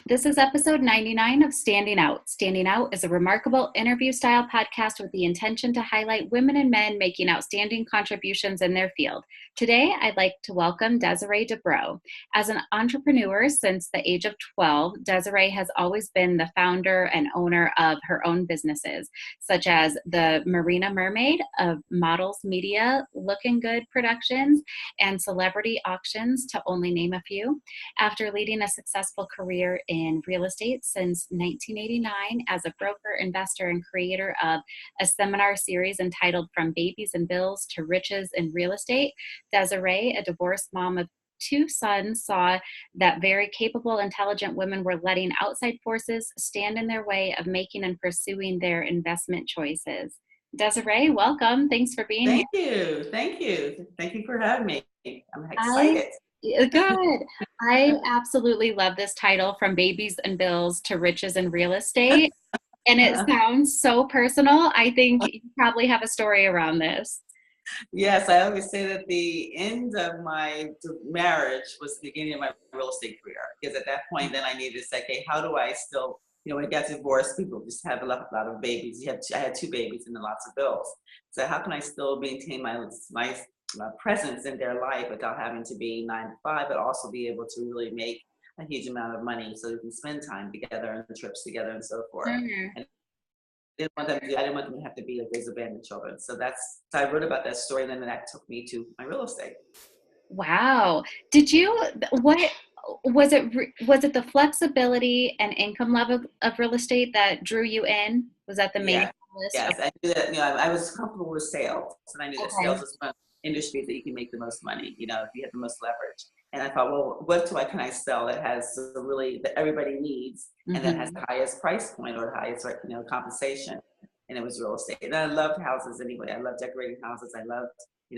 This is episode 99 of Standing Out. Standing Out is a remarkable interview style podcast with the intention to highlight women and men making outstanding contributions in their field. Today, I'd like to welcome Desiree Doubrox. As an entrepreneur since the age of 12, Desiree has always been the founder and owner of her own businesses, such as the Marina Mermaid of Models Media, Lookin Good Productions, and Celebrity Auctions, to only name a few. After leading a successful career in real estate since 1989 as a broker, investor, and creator of a seminar series entitled From Babies and Bills to Riches in Real Estate, Desiree, a divorced mom of two sons, saw that very capable, intelligent women were letting outside forces stand in their way of making and pursuing their investment choices. Desiree, welcome. Thanks for being here. Thank you. Thank you for having me. I'm I excited. Good. I absolutely love this title, From Babies and Bills to Riches in Real Estate. And it sounds so personal. I think you probably have a story around this. Yes, I always say that the end of my marriage was the beginning of my real estate career. Because at that point, then I needed to say, okay, how do I still, when I got divorced, people just have a lot of babies. I had two babies and then lots of bills. So how can I still maintain my presence in their life without having to be 9 to 5, but also be able to really make a huge amount of money so we can spend time together and trips together and so forth. And I didn't want them to have to be like those abandoned children. So I wrote about that story, and then that took me to my real estate. Wow. What was it the flexibility and income level of real estate that drew you in? Was that the main catalyst? Yes, I knew that, I was comfortable with sales, and I knew that sales was one of the industries that you can make the most money, if you have the most leverage. And I thought, well, what can I sell that has that everybody needs, and that has the highest price point or the highest, compensation? And it was real estate. And I loved houses anyway. I loved decorating houses. I loved,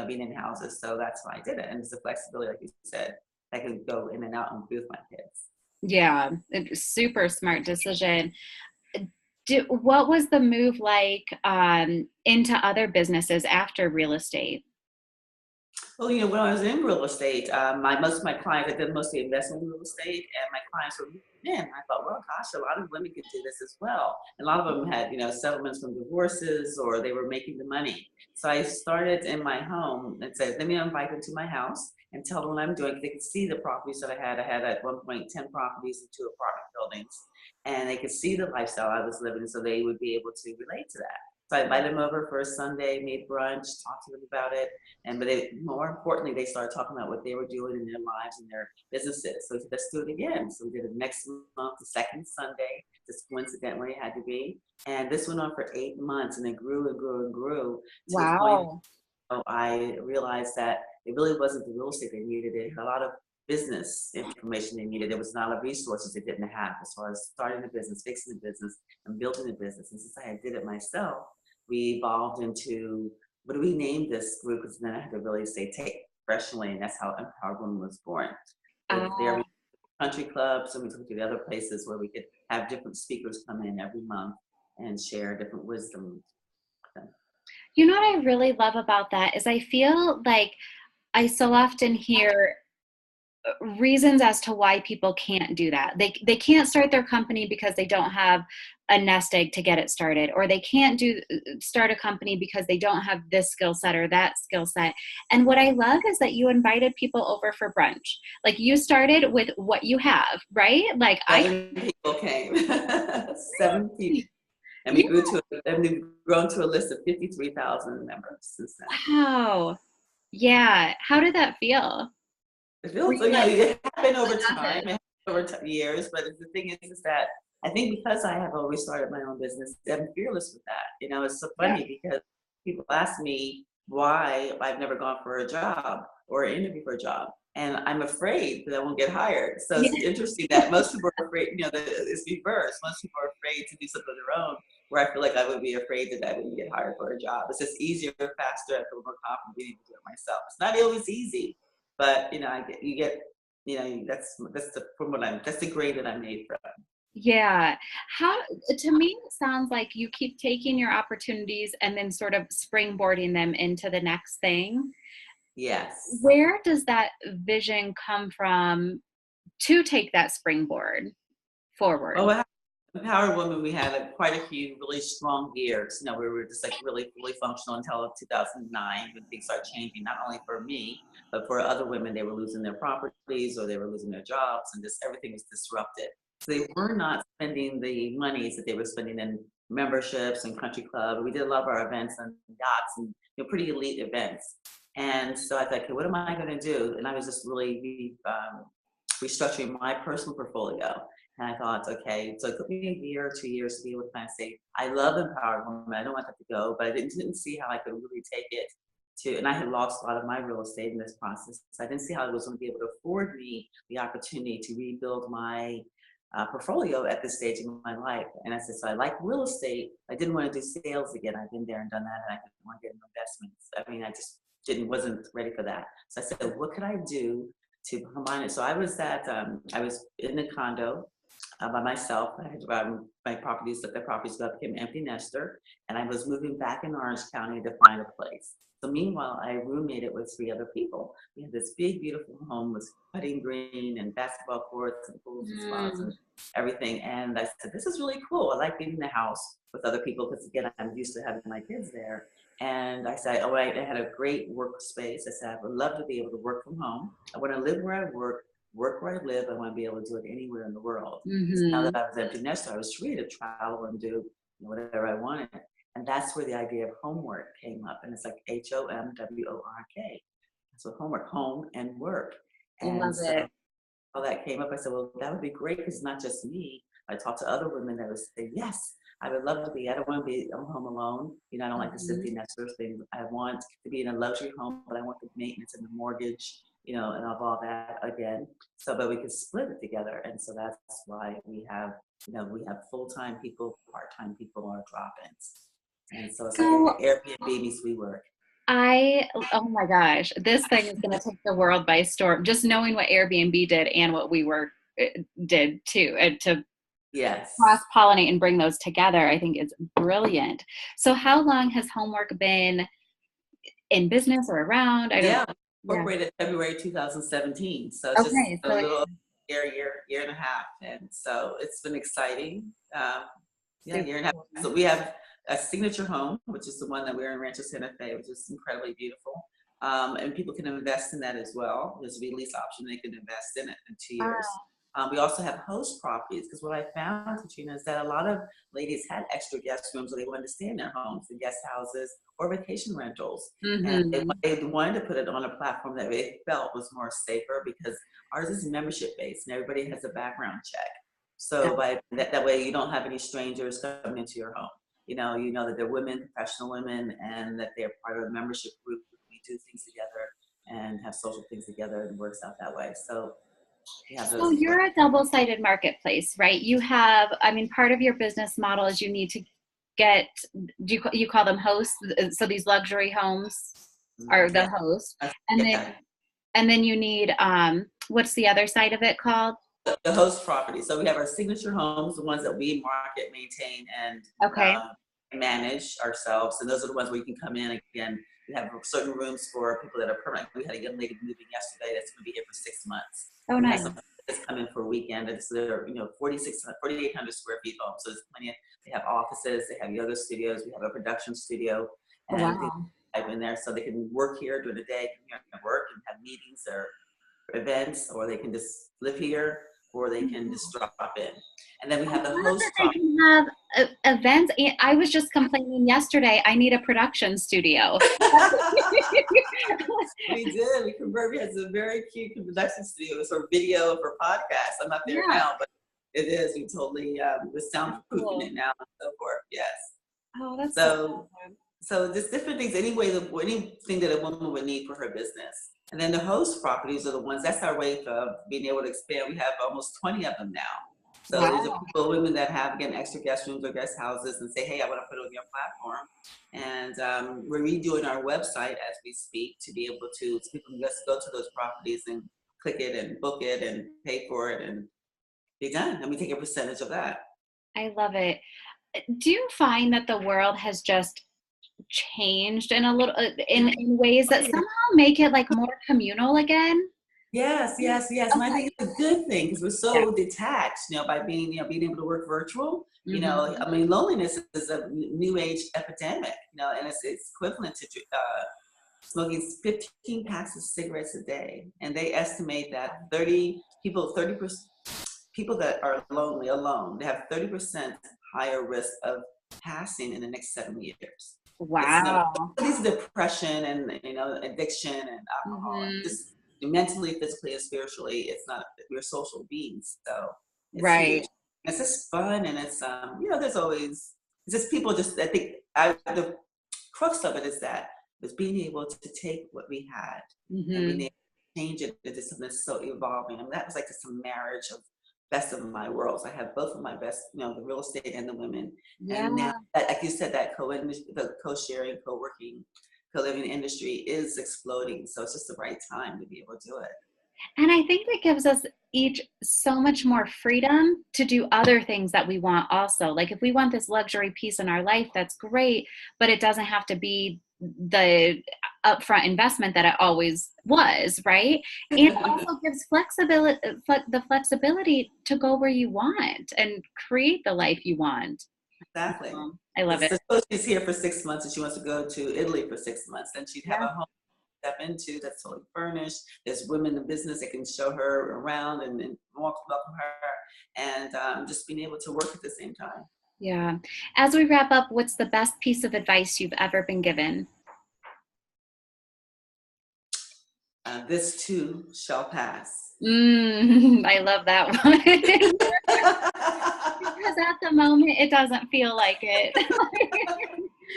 being in houses. So that's why I did it. And it's the flexibility, like you said, I could go in and out and be with my kids. Yeah, super smart decision. What was the move like into other businesses after real estate? Well, when I was in real estate, most of my clients, I did mostly investment in real estate, and my clients were men. I thought, well, gosh, a lot of women could do this as well. And a lot of them had, settlements from divorces, or they were making the money. So I started in my home and said, let me invite them to my house and tell them what I'm doing. They could see the properties that I had. I had at one point 10 properties and 2 apartment buildings, and they could see the lifestyle I was living, so they would be able to relate to that. So I invited them over for a Sunday, made brunch, talked to them about it. More importantly, they started talking about what they were doing in their lives and their businesses. So let's do it again. So we did it next month, the second Sunday, just coincidentally it had to be. And this went on for 8 months, and it grew and grew and grew to the point I realized that it really wasn't the real estate they needed. It had a lot of business information they needed. There was not a lot of resources they didn't have as far as starting a business, fixing the business, and building a business. And since I did it myself, we evolved into, what do we name this group? Because then I had to really say take professionally, and that's how Empowered Women was born. There country clubs, and we took to the other places where we could have different speakers come in every month and share different wisdom. You know what I really love about that is I feel like I so often hear reasons as to why people can't do that. They can't start their company because they don't have a nest egg to get it started, or they can't start a company because they don't have this skill set or that skill set. And what I love is that you invited people over for brunch. Like, you started with what you have, right? Like 7 people came. 7 people. And we've grown to a list of 53,000 members since then. Wow. Yeah. How did that feel? It feels it happened over time. It happened over years, but the thing is that I think because I have always started my own business, I'm fearless with that. It's so funny because people ask me why I've never gone for a job or interview for a job, and I'm afraid that I won't get hired. So it's interesting that most people are afraid. That it's reversed. Most people are afraid to do something of their own, where I feel like I would be afraid that I wouldn't get hired for a job. It's just easier, faster. I feel more confident being able to do it myself. It's not always easy. But that's the grade that I made from. Yeah. To me, it sounds like you keep taking your opportunities and then sort of springboarding them into the next thing. Yes. Where does that vision come from to take that springboard forward? Oh, Empowered Women, we had quite a few really strong years. You know, we were just like really fully functional until 2009 when things started changing, not only for me, but for other women. They were losing their properties or they were losing their jobs and just everything was disrupted. So they were not spending the monies that they were spending in memberships and country club. We did a lot of our events on yachts and pretty elite events. And so I thought, okay, what am I going to do? And I was just really restructuring my personal portfolio. And I thought, okay, so it took me a year or 2 years to be able to kind of say, I love empowered women. I don't want that to go, but I didn't see how I could really take it to, and I had lost a lot of my real estate in this process. So I didn't see how I was going to be able to afford me the opportunity to rebuild my portfolio at this stage in my life. And I said, so I like real estate. I didn't want to do sales again. I've been there and done that. And I didn't want to get into investments. I mean, I just wasn't ready for that. So I said, what could I do to combine it? So I was in a condo by myself. I had my properties, looked at properties, I became an empty nester, and I was moving back in Orange County to find a place. So meanwhile, I roommated with 3 other people. We had this big, beautiful home with putting green and basketball courts and pools and spas and everything. And I said, this is really cool. I like being in the house with other people because, again, I'm used to having my kids there. And I said, all right, I had a great workspace. I said, I would love to be able to work from home. I want to live where I work where I live. I want to be able to do it anywhere in the world. So now that I was empty nester, I was free to travel and do whatever I wanted. And that's where the idea of homework came up. And it's like HOMWORK. So homework, home and work. And so all that came up. I said, well, that would be great because it's not just me. I talked to other women that would say, yes, I would love to be. I don't want to be home alone. You know, I don't like this empty nester thing. I want to be in a luxury home, but I want the maintenance and the mortgage, and of all that again. So, but we could split it together. And so that's why we have full-time people, part-time people, or drop-ins. And so it's like Airbnb meets WeWork. Oh my gosh, this thing is going to take the world by storm. Just knowing what Airbnb did and what WeWork did too, and to cross-pollinate and bring those together, I think is brilliant. So how long has Homework been in business or around? Incorporated February 2017. So it's just a little year and a half. And so it's been exciting. Year and a half. So we have a signature home, which is the one that we're in Rancho Santa Fe, which is incredibly beautiful. And people can invest in that as well. There's a release option. They can invest in it in 2 years. We also have host properties because what I found, Katrina, is that a lot of ladies had extra guest rooms or they wanted to stay in their homes and guest houses or vacation rentals. And they wanted to put it on a platform that they felt was more safer because ours is membership based and everybody has a background check. So by that way, you don't have any strangers coming into your home. You know that they're women, professional women, and that they're part of a membership group. We do things together and have social things together, and it works out that way. So you're a double-sided marketplace, right? You have, part of your business model is you need to get, you call them hosts? So these luxury homes are the hosts. And then you need, what's the other side of it called? The host property. So we have our signature homes, the ones that we market, maintain, and manage ourselves. And those are the ones where you can come in. Again, we have certain rooms for people that are permanent. We had a young lady moving yesterday that's going to be here for 6 months. Oh, nice. That's coming for a weekend. It's they're 4,800 square feet home. So there's plenty of. They have offices. They have yoga studios. We have a production studio. And I've been there, so they can work here during the day, come here and work and have meetings or events, or they can just live here, or they can just drop in. And then we have the host. They can have events. I was just complaining yesterday. I need a production studio. We did. We converted. It's a very cute production studio. It's for video, for podcasts. I'm not there now, but it is. We totally we're soundproofing it now and so forth. Yes. Oh, that's so just different things. Anything that a woman would need for her business. And then the host properties are the ones, that's our way of being able to expand. We have almost 20 of them now. So these are people, women that have, again, extra guest rooms or guest houses and say, hey, I want to put it on your platform. And we're redoing our website as we speak to be able to, so people can just go to those properties and click it and book it and pay for it and be done. And we take a percentage of that. I love it. Do you find that the world has just changed in a little in ways that somehow make it like more communal again? Yes, yes, yes. And I think it's a good thing because we're so detached, by being, being able to work virtual. Mm-hmm. I mean, loneliness is a new age epidemic, and it's equivalent to smoking 15 packs of cigarettes a day. And they estimate that 30% people that are lonely alone, they have 30% higher risk of passing in the next 7 years. It's Wow. these depression and addiction and alcohol and Mm-hmm. just mentally, physically, and spiritually. It's not we're social beings, so it's huge. Right. It's just fun and it's there's always it's just people just I think the crux of it is that was being able to take what we had and being Mm-hmm. able to change it into something that's so evolving. I mean, that was like just a marriage of best of my worlds. I have both of my best, the real estate and the women. Yeah. And now, like you said, that the co-sharing, co-working, co-living industry is exploding. So it's just the right time to be able to do it. And I think that gives us each so much more freedom to do other things that we want also. Like if we want this luxury piece in our life, that's great, but it doesn't have to be the upfront investment that it always was, right? And also gives flexibility, the flexibility to go where you want and create the life you want. Exactly. I love it. So she's here for 6 months and she wants to go to Italy for 6 months. Then she'd have Yeah. a home to step into that's totally furnished. There's women in business that can show her around and welcome her, and just being able to work at the same time. Yeah. As we wrap up, what's the best piece of advice you've ever been given? This too shall pass. I love that one. Because at the moment, it doesn't feel like it.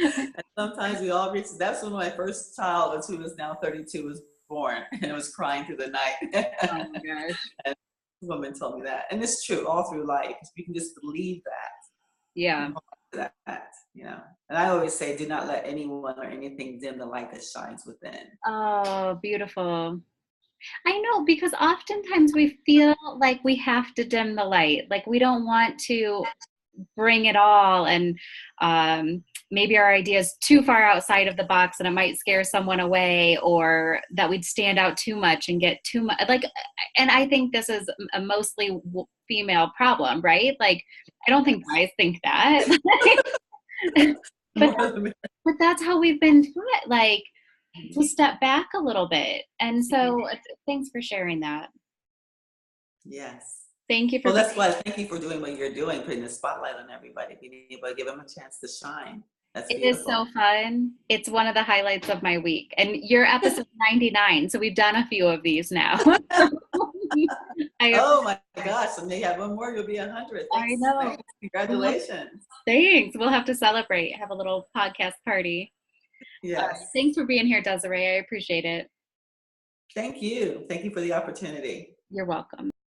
And sometimes we all reach. That's when my first child, who is now 32, was born, and was crying through the night. Oh my gosh. And this woman told me that, and it's true all through life. You can just believe Yeah. that. And I always say, do not let anyone or anything dim the light that shines within. Oh, beautiful. I know, because oftentimes we feel like we have to dim the light. Like we don't want to bring it all, and maybe our idea is too far outside of the box and it might scare someone away, or that we'd stand out too much and get too much like. And I think this is a mostly female problem, right? Like I don't think guys think that. but but that's how we've been taught, like to step back a little bit. And so thanks for sharing that. Yes. Thank you for Well, being. that's why thank you for doing what you're doing, putting the spotlight on everybody, being able to give them a chance to shine. That's It is beautiful. so fun. It's one of the highlights of my week. And your episode 99, so we've done a few of these now. I Oh my gosh! So maybe have one more, you'll be 100. I Thanks, know. thanks, congratulations. Thanks. We'll have to celebrate. Have a little podcast party. All right. Yes. Thanks for being here, Desiree. I appreciate it. Thank you. Thank you for the opportunity. You're welcome.